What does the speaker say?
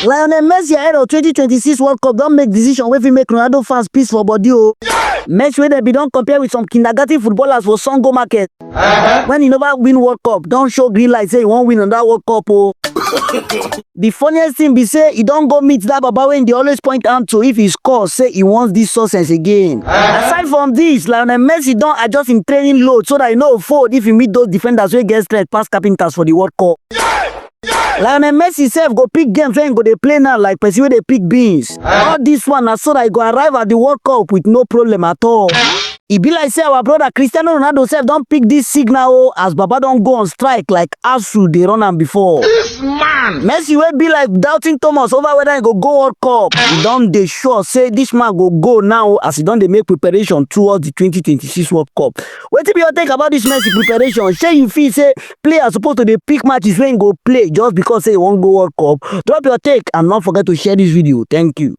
Lionel Messi ahead of 2026 World Cup don't make decision wey fit make Ronaldo fans peace for body o. Messi wey dem bin don compare with some kindergarten footballers for Sango market. When he never win World Cup, don show green light say he wan win another World Cup o. The funniest thing be say he don go meet that baba wey dey always point am to if he score say he wants this success again. Aside from this, Lionel Messi don adjust him training load so that he no fold if he meet those defenders wey get strength pass carpenters for the World Cup. Lionel Messi sef go pick games wey him go dey play now like person wey dey pick beans. All this one na so that he go arrive at the World Cup with no problem at all. E be like say our brother Cristiano Ronaldo sef don pick this signal o as baba don go on strike like ASU dey run am before. This man! Messi wey be like doubting Thomas over whether he go go World Cup, he don dey sure say this man go go now as he don dey make preparation towards the 2026 World Cup. Wetin be your take about this Messi preparation? Shey you feel say players suppose to dey pick matches wey him go play just because say he wan go World Cup? Drop your take and not forget to share this video. Thank you.